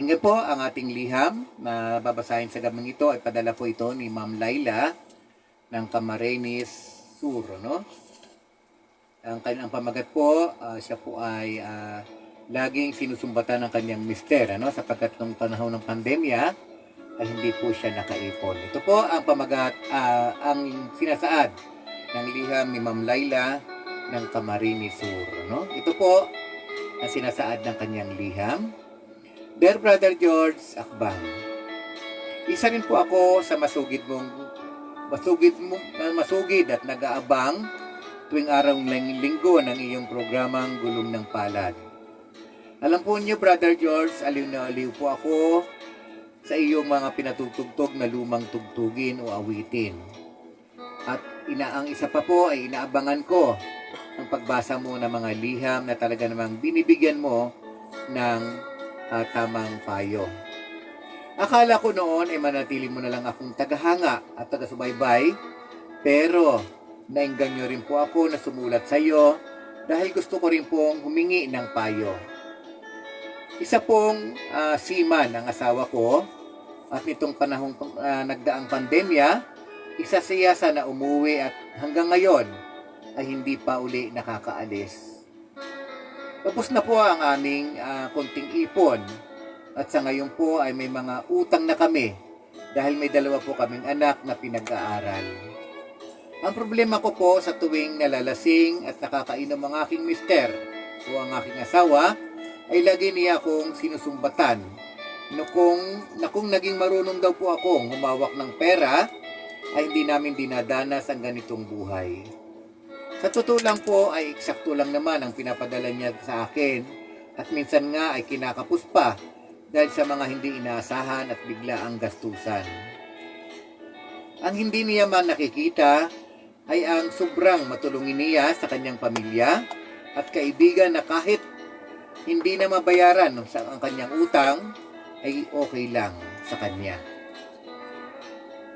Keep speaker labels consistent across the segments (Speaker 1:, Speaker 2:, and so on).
Speaker 1: Nga po ang ating liham na babasahin sa gabing ito ay padala po ito ni Ma'am Laila ng Camarines Sur. No? Ang kanyang pamagat po, siya po ay laging sinusumbatan ng kanyang mister sapagkat nung panahon ng pandemya ay hindi po siya nakaipon. Ito po ang pamagat, ang sinasaad ng liham ni Ma'am Laila ng Camarines Sur. No? Ito po ang sinasaad ng kanyang liham. Dear Brother George Akbang, isa rin po ako sa masugid at nag-aabang tuwing araw ng linggo ng iyong programang Gulong ng Palad. Alam po niyo, Brother George, aliw na aliw po ako sa iyong mga pinatutugtog na lumang tugtugin o awitin. At ang isa pa po ay inaabangan ko ang pagbasa mo ng mga liham na talaga namang binibigyan mo ng tamang payo. Akala ko noon ay manatili mo na lang akong tagahanga at taga-subaybay, pero naengganyo rin po ako na sumulat sa iyo dahil gusto ko rin pong humingi ng payo. Isa pong seaman ang asawa ko at nitong panahong nagdaang pandemya, isa siya na umuwi at hanggang ngayon ay hindi pa uli nakakaalis. Tapos na po ang aming konting ipon at sa ngayon po ay may mga utang na kami dahil may dalawa po kaming anak na pinag-aaral. Ang problema ko po sa tuwing nalalasing at nakakainom ang aking mister o ang aking asawa ay lagi niya akong sinusumbatan na kung naging marunong daw po akong humawak ng pera ay hindi namin dinadanas ang ganitong buhay. Sa totoo lang po ay eksakto lang naman ang pinapadala niya sa akin at minsan nga ay kinakapos pa dahil sa mga hindi inaasahan at bigla ang gastusan. Ang hindi niya man nakikita ay ang sobrang matulungin niya sa kanyang pamilya at kaibigan na kahit hindi na mabayaran ang kanyang utang ay okay lang sa kanya.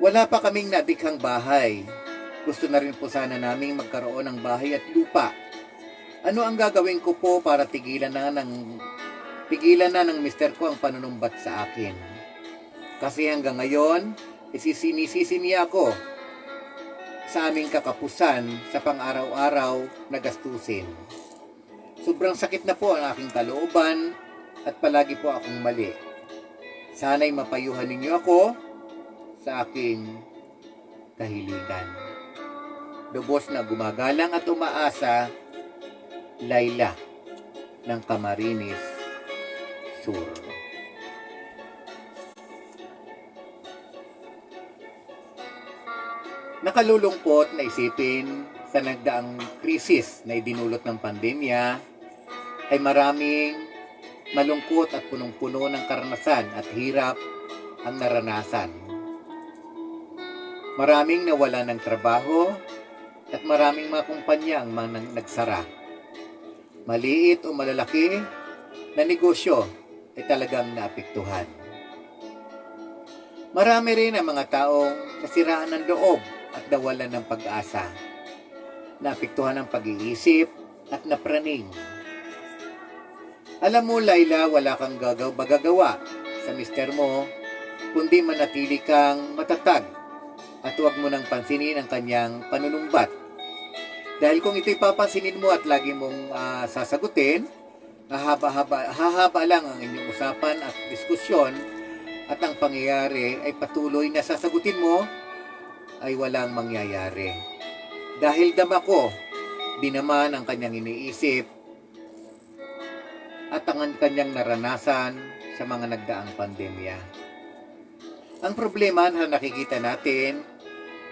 Speaker 1: Wala pa kaming nadikhang bahay. Gusto na rin po sana naming magkaroon ng bahay at lupa. Ano ang gagawin ko po para tigilan na ng mister ko ang panunumbat sa akin? Kasi hanggang ngayon, isinisisi niya ako sa aming kakapusan sa pang-araw-araw na gastusin. Sobrang sakit na po ang aking kalooban at palagi po akong mali. Sana'y mapayuhan ninyo ako sa aking kahiligan. Lubos na gumagalang at umaasa, Laila ng Camarines Sur. Nakalulungkot na isipin sa nagdaang krisis na idinulot ng pandemya ay maraming malungkot at punong-puno ng karanasan at hirap ang naranasan. Maraming nawala ng trabaho at maraming mga kumpanya ang nagsara. Maliit o malalaki na negosyo ay talagang naapektuhan. Marami rin ang mga taong nasiraan ng loob at nawalan ng pag-asa. Naapektuhan ang pag-iisip at napraning. Alam mo, Laila, wala kang magagawa sa mister mo kundi manatili kang matatag at huwag mo nang pansinin ang kanyang panunumbat. Dahil kung ito'y papansinin mo at lagi mong sasagutin, hahaba lang ang inyong usapan at diskusyon at ang pangyayari ay patuloy na sasagutin mo ay walang mangyayari. Dahil dama ko, di naman ang kanyang iniisip at ang kanyang naranasan sa mga nagdaang pandemya. Ang problema na nakikita natin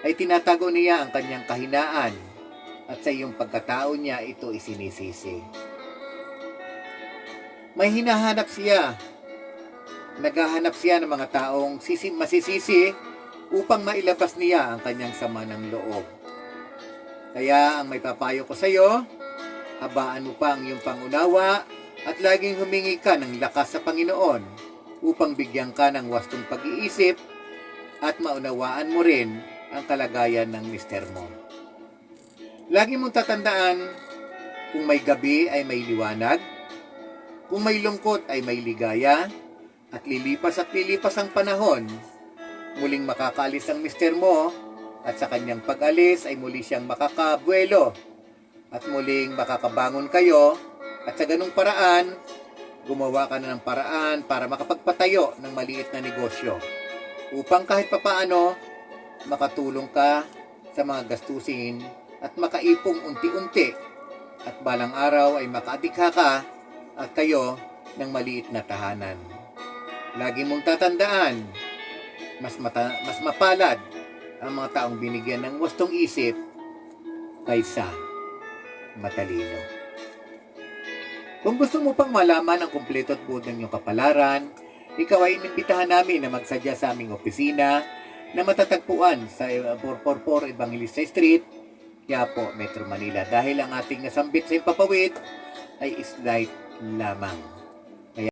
Speaker 1: ay tinatago niya ang kanyang kahinaan at sa iyong pagkatao niya ito isinisisi. May hinahanap siya. Naghahanap siya ng mga taong masisisi upang mailabas niya ang kanyang sama ng loob. Kaya ang may papayo ko sa iyo, habaan mo pa ang iyong pangunawa at laging humingi ka ng lakas sa Panginoon upang bigyan ka ng wastong pag-iisip at maunawaan mo rin ang kalagayan ng mister mo. Lagi mong tatandaan, kung may gabi ay may liwanag, kung may lungkot ay may ligaya, at lilipas ang panahon, muling makakaalis ang mister mo at sa kanyang pag-alis ay muli siyang makakabuelo at muling makakabangon kayo at sa ganung paraan, gumawa ka na ng paraan para makapagpatayo ng maliit na negosyo upang kahit papaano makatulong ka sa mga gastusin at makaipong unti-unti at balang araw ay makaadikha ka at kayo ng maliit na tahanan. Lagi mong tatandaan, mas mapalad ang mga taong binigyan ng wastong isip kaysa matalino. Kung gusto mo pang malaman ang kumpleto at buod ng iyong kapalaran, ikaw ay inimbitahan namin na magsadya sa aming opisina na matatagpuan sa 444 Evangelista Street, Quiapo, Metro Manila. Dahil ang ating nasambit sa Himpapawid ay slight lamang.